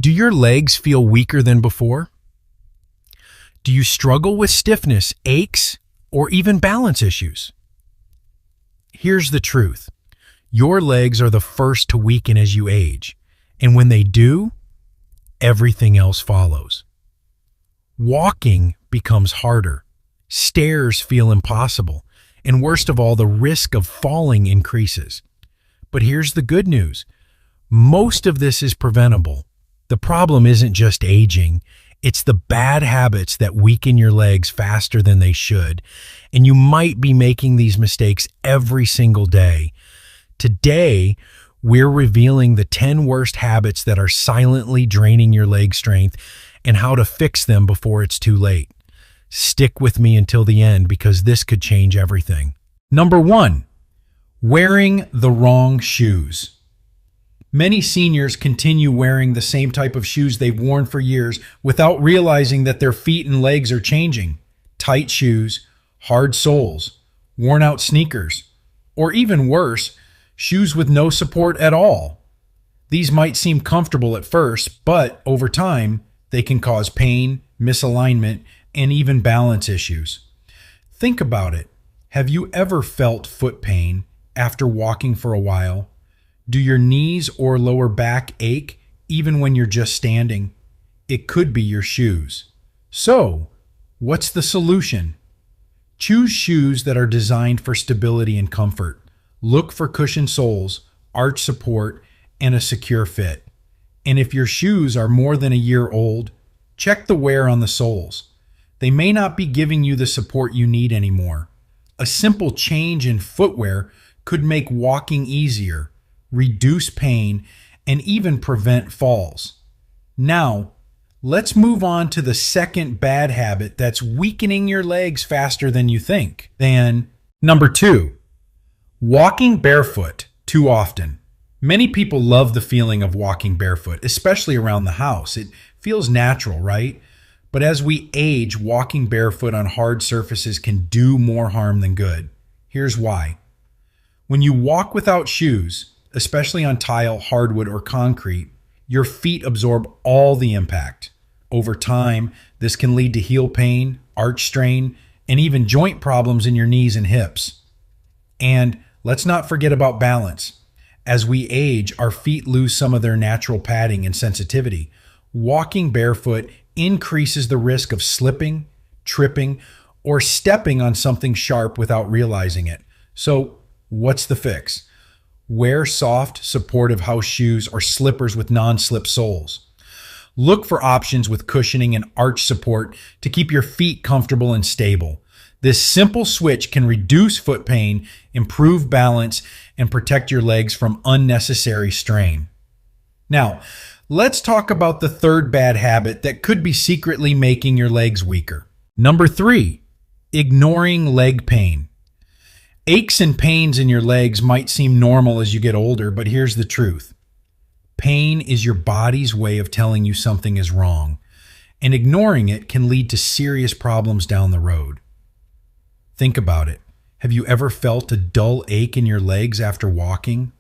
Do your legs feel weaker than before? Do you struggle with stiffness, aches, or even balance issues? Here's the truth. Your legs are the first to weaken as you age, and when they do, everything else follows. Walking becomes harder, stairs feel impossible, and worst of all, the risk of falling increases. But here's the good news. Most of this is preventable. The problem isn't just aging, it's the bad habits that weaken your legs faster than they should, and you might be making these mistakes every single day. Today, we're revealing the 10 worst habits that are silently draining your leg strength and how to fix them before it's too late. Stick with me until the end because this could change everything. Number 1, wearing the wrong shoes. Many seniors continue wearing the same type of shoes they've worn for years without realizing that their feet and legs are changing. Tight shoes, hard soles, worn out sneakers, or even worse, shoes with no support at all. These might seem comfortable at first, but over time, they can cause pain, misalignment, and even balance issues. Think about it. Have you ever felt foot pain after walking for a while? Do your knees or lower back ache even when you're just standing? It could be your shoes. So, what's the solution? Choose shoes that are designed for stability and comfort. Look for cushioned soles, arch support, and a secure fit. And if your shoes are more than a year old, check the wear on the soles. They may not be giving you the support you need anymore. A simple change in footwear could make walking easier, reduce pain, and even prevent falls. Now, let's move on to the second bad habit that's weakening your legs faster than you think. Number 2, walking barefoot too often. Many people love the feeling of walking barefoot, especially around the house. It feels natural, right? But as we age, walking barefoot on hard surfaces can do more harm than good. Here's why. When you walk without shoes, especially on tile, hardwood, or concrete, your feet absorb all the impact. Over time, this can lead to heel pain, arch strain, and even joint problems in your knees and hips. And let's not forget about balance. As we age, our feet lose some of their natural padding and sensitivity. Walking barefoot increases the risk of slipping, tripping, or stepping on something sharp without realizing it. So, what's the fix? Wear soft, supportive house shoes or slippers with non-slip soles. Look for options with cushioning and arch support to keep your feet comfortable and stable. This simple switch can reduce foot pain, improve balance, and protect your legs from unnecessary strain. Now, let's talk about the third bad habit that could be secretly making your legs weaker. Number 3, ignoring leg pain. Aches and pains in your legs might seem normal as you get older, but here's the truth. Pain is your body's way of telling you something is wrong, and ignoring it can lead to serious problems down the road. Think about it. Have you ever felt a dull ache in your legs after walking?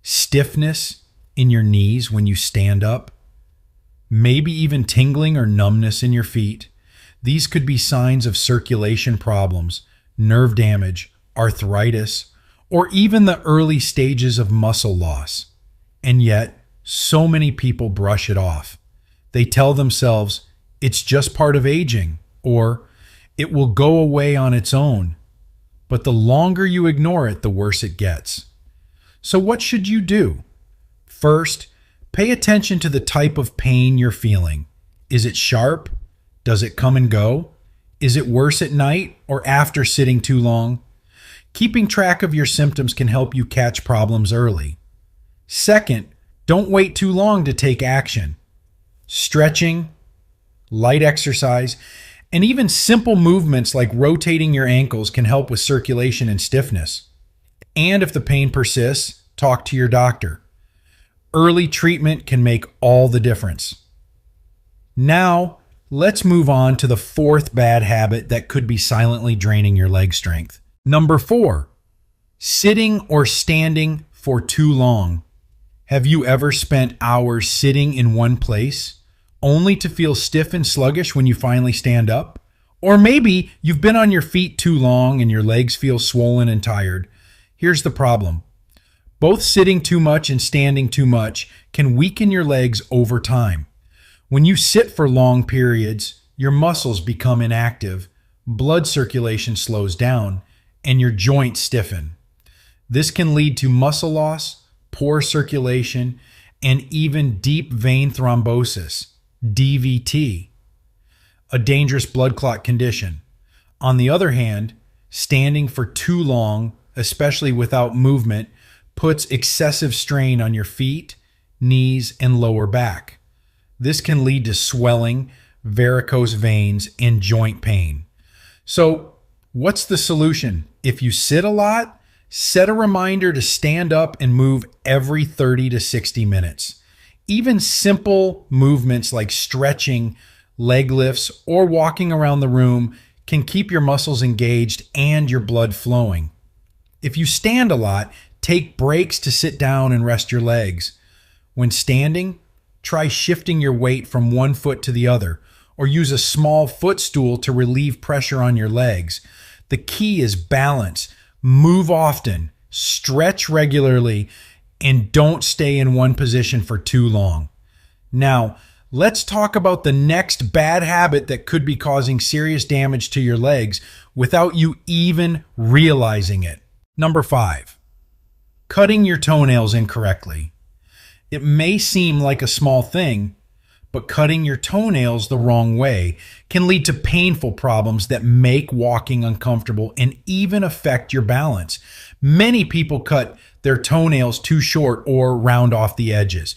Stiffness in your knees when you stand up? Maybe even tingling or numbness in your feet? These could be signs of circulation problems, nerve damage, arthritis, or even the early stages of muscle loss. And yet, so many people brush it off. They tell themselves, it's just part of aging, or it will go away on its own. But the longer you ignore it, the worse it gets. So what should you do? First, pay attention to the type of pain you're feeling. Is it sharp? Does it come and go? Is it worse at night or after sitting too long? Keeping track of your symptoms can help you catch problems early. Second, don't wait too long to take action. Stretching, light exercise, and even simple movements like rotating your ankles can help with circulation and stiffness. And if the pain persists, talk to your doctor. Early treatment can make all the difference. Now, let's move on to the fourth bad habit that could be silently draining your leg strength. Number 4, sitting or standing for too long. Have you ever spent hours sitting in one place, only to feel stiff and sluggish when you finally stand up? Or maybe you've been on your feet too long and your legs feel swollen and tired. Here's the problem. Both sitting too much and standing too much can weaken your legs over time. When you sit for long periods, your muscles become inactive, blood circulation slows down, and your joints stiffen. This can lead to muscle loss, poor circulation, and even deep vein thrombosis, DVT, a dangerous blood clot condition. On the other hand, standing for too long, especially without movement, puts excessive strain on your feet, knees, and lower back. This can lead to swelling, varicose veins, and joint pain. So, what's the solution? If you sit a lot, set a reminder to stand up and move every 30 to 60 minutes. Even simple movements like stretching, leg lifts, or walking around the room can keep your muscles engaged and your blood flowing. If you stand a lot, take breaks to sit down and rest your legs. When standing, try shifting your weight from one foot to the other, or use a small footstool to relieve pressure on your legs. The key is balance. Move often, stretch regularly, and don't stay in one position for too long. Now, let's talk about the next bad habit that could be causing serious damage to your legs without you even realizing it. Number 5, cutting your toenails incorrectly. It may seem like a small thing, but cutting your toenails the wrong way can lead to painful problems that make walking uncomfortable and even affect your balance. Many people cut their toenails too short or round off the edges,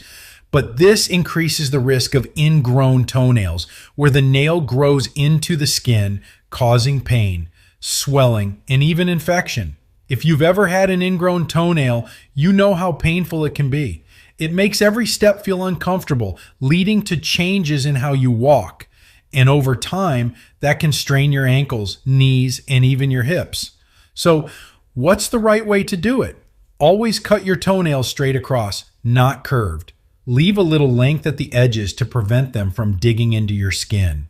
but this increases the risk of ingrown toenails, where the nail grows into the skin, causing pain, swelling, and even infection. If you've ever had an ingrown toenail, you know how painful it can be. It makes every step feel uncomfortable, leading to changes in how you walk. And over time, that can strain your ankles, knees, and even your hips. So, what's the right way to do it? Always cut your toenails straight across, not curved. Leave a little length at the edges to prevent them from digging into your skin.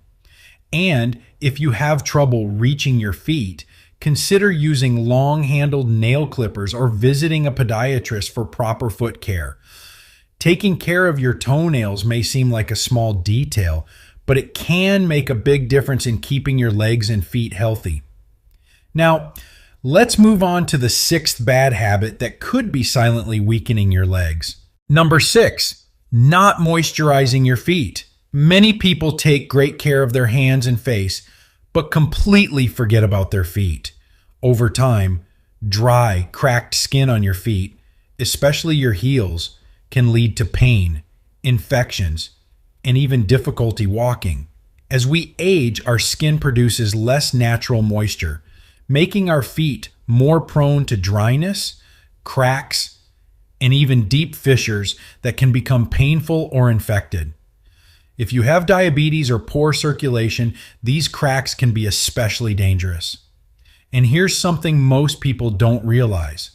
And if you have trouble reaching your feet, consider using long-handled nail clippers or visiting a podiatrist for proper foot care. Taking care of your toenails may seem like a small detail, but it can make a big difference in keeping your legs and feet healthy. Now, let's move on to the 6th bad habit that could be silently weakening your legs. Number 6, not moisturizing your feet. Many people take great care of their hands and face, but completely forget about their feet. Over time, dry, cracked skin on your feet, especially your heels, can lead to pain, infections, and even difficulty walking. As we age, our skin produces less natural moisture, making our feet more prone to dryness, cracks, and even deep fissures that can become painful or infected. If you have diabetes or poor circulation, these cracks can be especially dangerous. And here's something most people don't realize.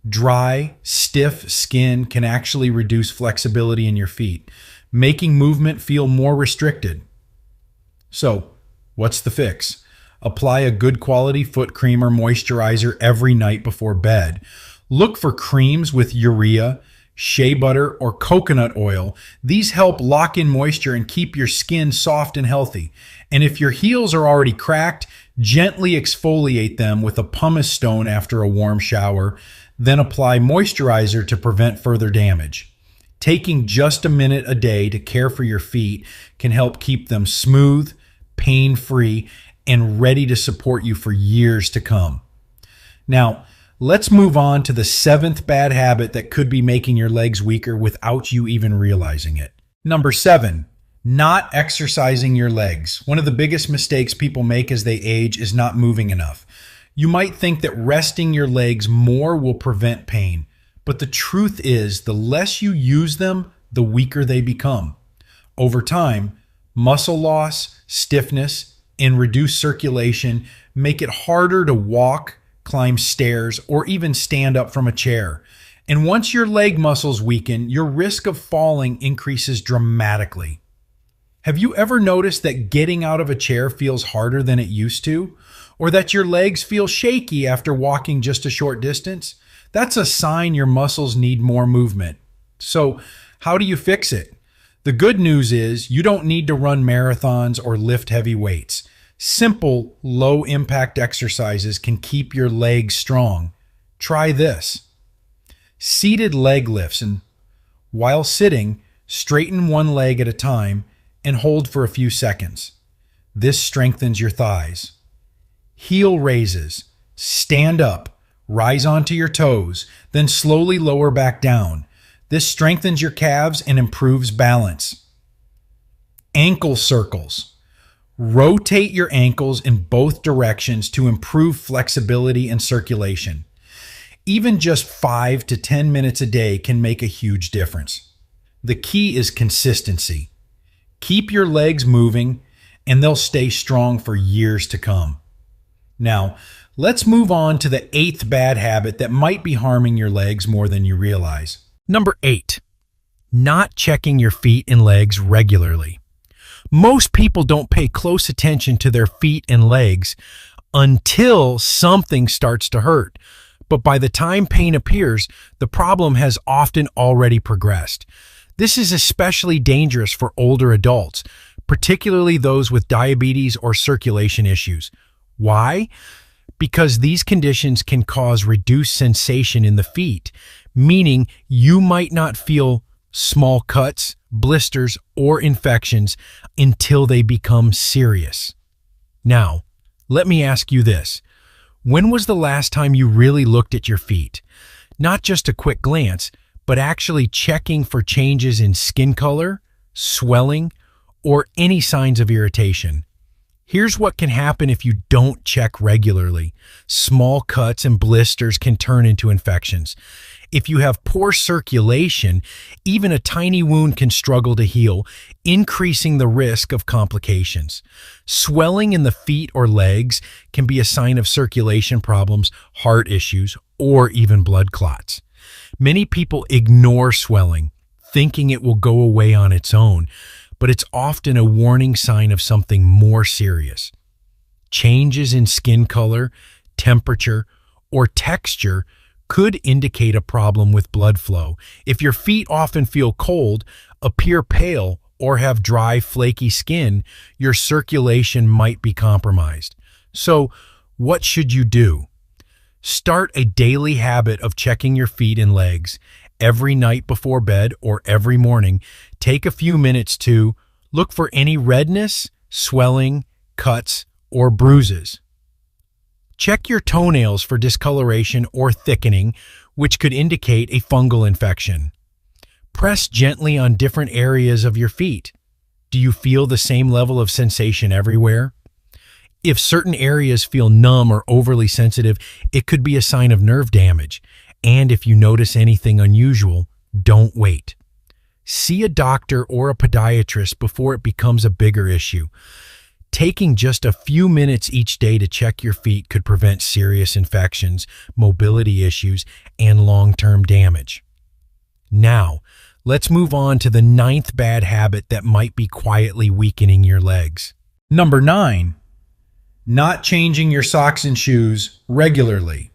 Dry, stiff skin can actually reduce flexibility in your feet, making movement feel more restricted. So, what's the fix? Apply a good quality foot cream or moisturizer every night before bed. Look for creams with urea, shea butter, or coconut oil. These help lock in moisture and keep your skin soft and healthy. And if your heels are already cracked, gently exfoliate them with a pumice stone after a warm shower. Then apply moisturizer to prevent further damage. Taking just a minute a day to care for your feet can help keep them smooth, pain-free, and ready to support you for years to come. Now, let's move on to the 7th bad habit that could be making your legs weaker without you even realizing it. Number 7, not exercising your legs. One of the biggest mistakes people make as they age is not moving enough. You might think that resting your legs more will prevent pain, but the truth is the less you use them, the weaker they become. Over time, muscle loss, stiffness, and reduced circulation make it harder to walk, climb stairs, or even stand up from a chair. And once your leg muscles weaken, your risk of falling increases dramatically. Have you ever noticed that getting out of a chair feels harder than it used to? Or that your legs feel shaky after walking just a short distance? That's a sign your muscles need more movement. So, how do you fix it? The good news is you don't need to run marathons or lift heavy weights. Simple, low-impact exercises can keep your legs strong. Try this. Seated leg lifts, and while sitting, straighten one leg at a time and hold for a few seconds. This strengthens your thighs. Heel raises. Stand up, rise onto your toes, then slowly lower back down. This strengthens your calves and improves balance. Ankle circles. Rotate your ankles in both directions to improve flexibility and circulation. Even just 5 to 10 minutes a day can make a huge difference. The key is consistency. Keep your legs moving, and they'll stay strong for years to come. Now, let's move on to the 8th bad habit that might be harming your legs more than you realize. Number 8, not checking your feet and legs regularly. Most people don't pay close attention to their feet and legs until something starts to hurt. But by the time pain appears, the problem has often already progressed. This is especially dangerous for older adults, particularly those with diabetes or circulation issues. Why? Because these conditions can cause reduced sensation in the feet, meaning you might not feel small cuts, blisters, or infections until they become serious. Now, let me ask you this. When was the last time you really looked at your feet? Not just a quick glance, but actually checking for changes in skin color, swelling, or any signs of irritation. Here's what can happen if you don't check regularly. Small cuts and blisters can turn into infections. If you have poor circulation, even a tiny wound can struggle to heal, increasing the risk of complications. Swelling in the feet or legs can be a sign of circulation problems, heart issues, or even blood clots. Many people ignore swelling, thinking it will go away on its own, but it's often a warning sign of something more serious. Changes in skin color, temperature, or texture could indicate a problem with blood flow. If your feet often feel cold, appear pale, or have dry, flaky skin, your circulation might be compromised. So, what should you do? Start a daily habit of checking your feet and legs. Every night before bed or every morning, take a few minutes to look for any redness, swelling, cuts, or bruises. Check your toenails for discoloration or thickening, which could indicate a fungal infection. Press gently on different areas of your feet. Do you feel the same level of sensation everywhere? If certain areas feel numb or overly sensitive, it could be a sign of nerve damage. And if you notice anything unusual, don't wait. See a doctor or a podiatrist before it becomes a bigger issue. Taking just a few minutes each day to check your feet could prevent serious infections, mobility issues, and long-term damage. Now, let's move on to the 9th bad habit that might be quietly weakening your legs. Number 9, not changing your socks and shoes regularly.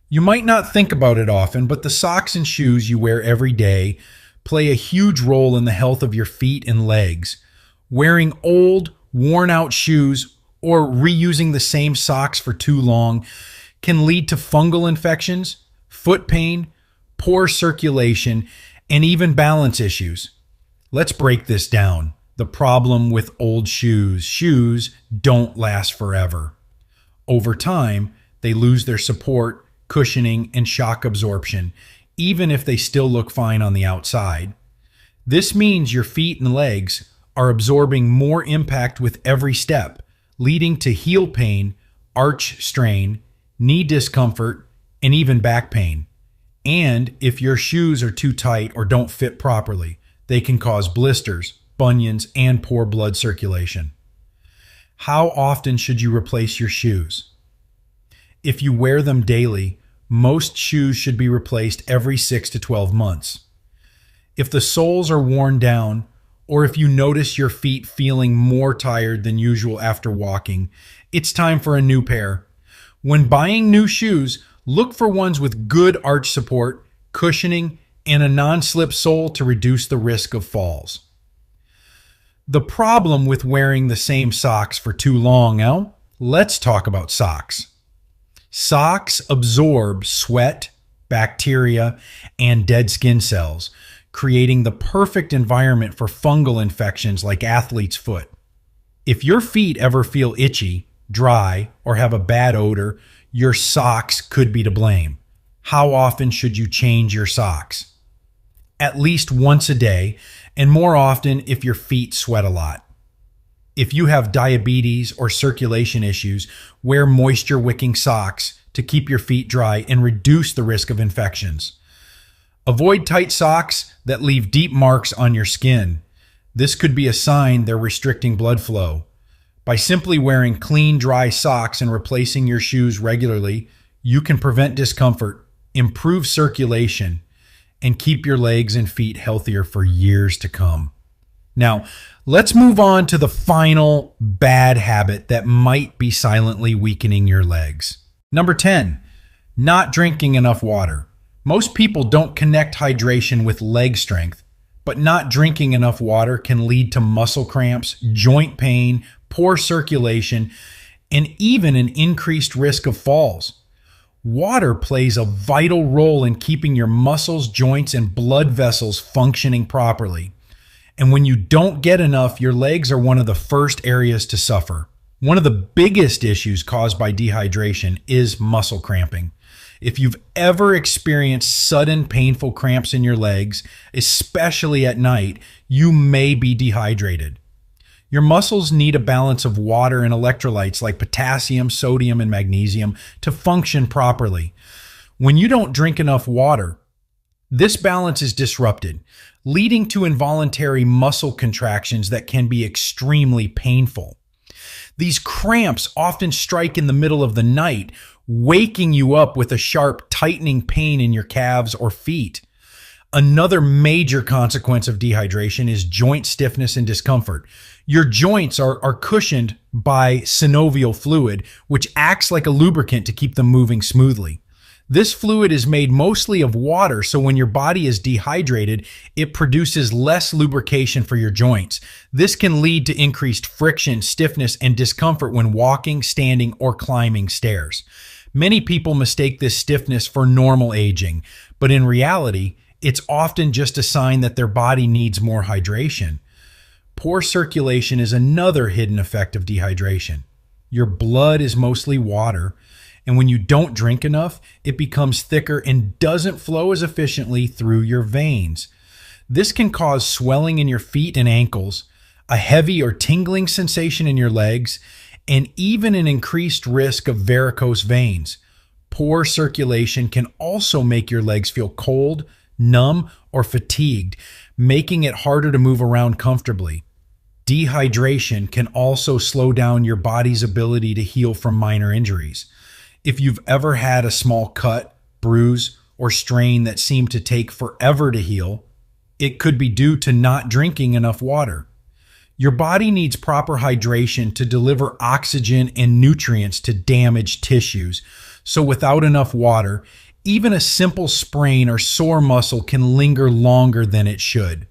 You might not think about it often, but the socks and shoes you wear every day play a huge role in the health of your feet and legs. Wearing old, worn-out shoes or reusing the same socks for too long can lead to fungal infections, foot pain, poor circulation, and even balance issues. Let's break this down. The problem with old shoes. Shoes don't last forever. Over time, they lose their support, cushioning, and shock absorption, even if they still look fine on the outside. This means your feet and legs are absorbing more impact with every step, leading to heel pain, arch strain, knee discomfort, and even back pain. And if your shoes are too tight or don't fit properly, they can cause blisters, bunions, and poor blood circulation. How often should you replace your shoes? If you wear them daily, most shoes should be replaced every 6 to 12 months. If the soles are worn down, or if you notice your feet feeling more tired than usual after walking, it's time for a new pair. When buying new shoes, look for ones with good arch support, cushioning, and a non-slip sole to reduce the risk of falls. The problem with wearing the same socks for too long now, let's talk about socks. Socks absorb sweat, bacteria, and dead skin cells, creating the perfect environment for fungal infections like athlete's foot. If your feet ever feel itchy, dry, or have a bad odor, your socks could be to blame. How often should you change your socks? At least once a day, and more often if your feet sweat a lot. If you have diabetes or circulation issues, wear moisture-wicking socks to keep your feet dry and reduce the risk of infections. Avoid tight socks that leave deep marks on your skin. This could be a sign they're restricting blood flow. By simply wearing clean, dry socks and replacing your shoes regularly, you can prevent discomfort, improve circulation, and keep your legs and feet healthier for years to come. Now, let's move on to the final bad habit that might be silently weakening your legs. Number 10, not drinking enough water. Most people don't connect hydration with leg strength, but not drinking enough water can lead to muscle cramps, joint pain, poor circulation, and even an increased risk of falls. Water plays a vital role in keeping your muscles, joints, and blood vessels functioning properly. And when you don't get enough, your legs are one of the first areas to suffer. One of the biggest issues caused by dehydration is muscle cramping. If you've ever experienced sudden painful cramps in your legs, especially at night, you may be dehydrated. Your muscles need a balance of water and electrolytes like potassium, sodium, and magnesium to function properly. When you don't drink enough water, this balance is disrupted, leading to involuntary muscle contractions that can be extremely painful. These cramps often strike in the middle of the night, waking you up with a sharp, tightening pain in your calves or feet. Another major consequence of dehydration is joint stiffness and discomfort. Your joints are cushioned by synovial fluid, which acts like a lubricant to keep them moving smoothly. This fluid is made mostly of water, so when your body is dehydrated, it produces less lubrication for your joints. This can lead to increased friction, stiffness, and discomfort when walking, standing, or climbing stairs. Many people mistake this stiffness for normal aging, but in reality, it's often just a sign that their body needs more hydration. Poor circulation is another hidden effect of dehydration. Your blood is mostly water, and when you don't drink enough, it becomes thicker and doesn't flow as efficiently through your veins. This can cause swelling in your feet and ankles, a heavy or tingling sensation in your legs, and even an increased risk of varicose veins. Poor circulation can also make your legs feel cold, numb, or fatigued, making it harder to move around comfortably. Dehydration can also slow down your body's ability to heal from minor injuries. If you've ever had a small cut, bruise, or strain that seemed to take forever to heal, it could be due to not drinking enough water. Your body needs proper hydration to deliver oxygen and nutrients to damaged tissues. So without enough water, even a simple sprain or sore muscle can linger longer than it should.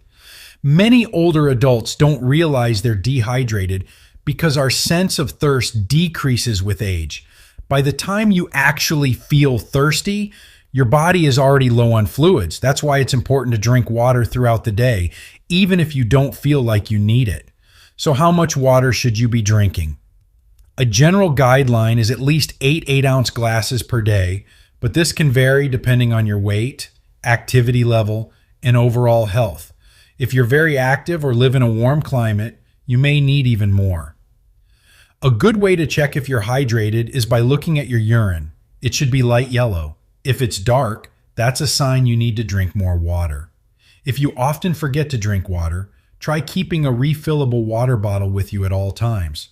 Many older adults don't realize they're dehydrated because our sense of thirst decreases with age. By the time you actually feel thirsty, your body is already low on fluids. That's why it's important to drink water throughout the day, even if you don't feel like you need it. So how much water should you be drinking? A general guideline is at least 8 8-ounce glasses per day, but this can vary depending on your weight, activity level, and overall health. If you're very active or live in a warm climate, you may need even more. A good way to check if you're hydrated is by looking at your urine. It should be light yellow. If it's dark, that's a sign you need to drink more water. If you often forget to drink water, try keeping a refillable water bottle with you at all times.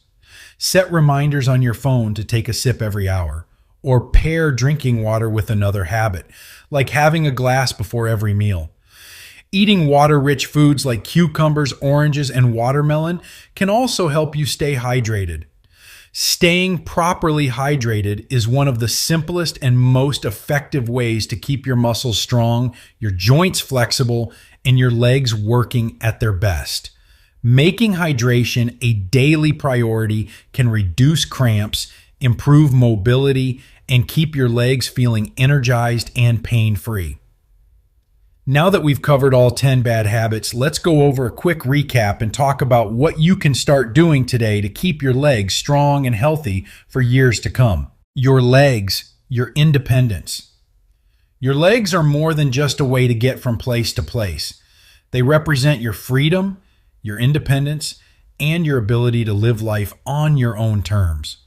Set reminders on your phone to take a sip every hour, or pair drinking water with another habit, like having a glass before every meal. Eating water-rich foods like cucumbers, oranges, and watermelon can also help you stay hydrated. Staying properly hydrated is one of the simplest and most effective ways to keep your muscles strong, your joints flexible, and your legs working at their best. Making hydration a daily priority can reduce cramps, improve mobility, and keep your legs feeling energized and pain-free. Now that we've covered all 10 bad habits, let's go over a quick recap and talk about what you can start doing today to keep your legs strong and healthy for years to come. Your legs, your independence. Your legs are more than just a way to get from place to place. They represent your freedom, your independence, and your ability to live life on your own terms.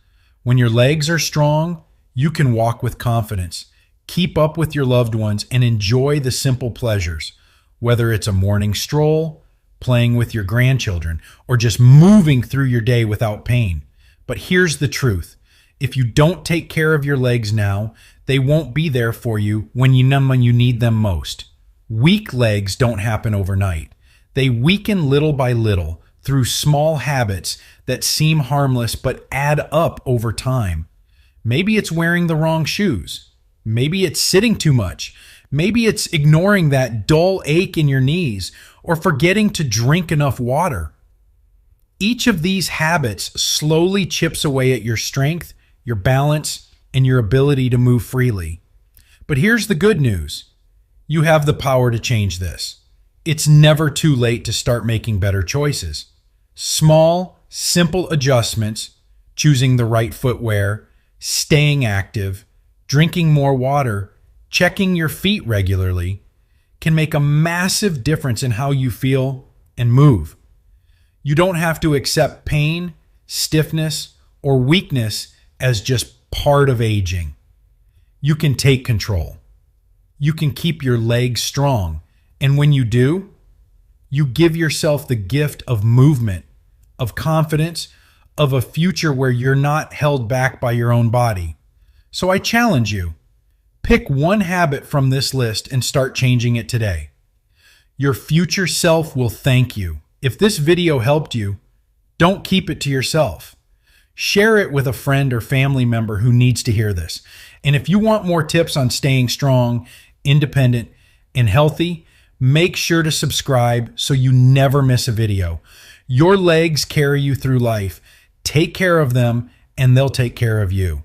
When your legs are strong, you can walk with confidence, keep up with your loved ones, and enjoy the simple pleasures, whether it's a morning stroll, playing with your grandchildren, or just moving through your day without pain. But here's the truth. If you don't take care of your legs now, they won't be there for you when you need them most. Weak legs don't happen overnight. They weaken little by little through small habits that seem harmless but add up over time. Maybe it's wearing the wrong shoes. Maybe it's sitting too much. Maybe it's ignoring that dull ache in your knees or forgetting to drink enough water. Each of these habits slowly chips away at your strength, your balance, and your ability to move freely. But here's the good news. You have the power to change this. It's never too late to start making better choices. Small, simple adjustments, choosing the right footwear, staying active, drinking more water, checking your feet regularly, can make a massive difference in how you feel and move. You don't have to accept pain, stiffness, or weakness as just part of aging. You can take control. You can keep your legs strong. And when you do, you give yourself the gift of movement, of confidence, of a future where you're not held back by your own body. So I challenge you, pick one habit from this list and start changing it today. Your future self will thank you. If this video helped you, don't keep it to yourself. Share it with a friend or family member who needs to hear this. And if you want more tips on staying strong, independent, and healthy, make sure to subscribe so you never miss a video. Your legs carry you through life. Take care of them, and they'll take care of you.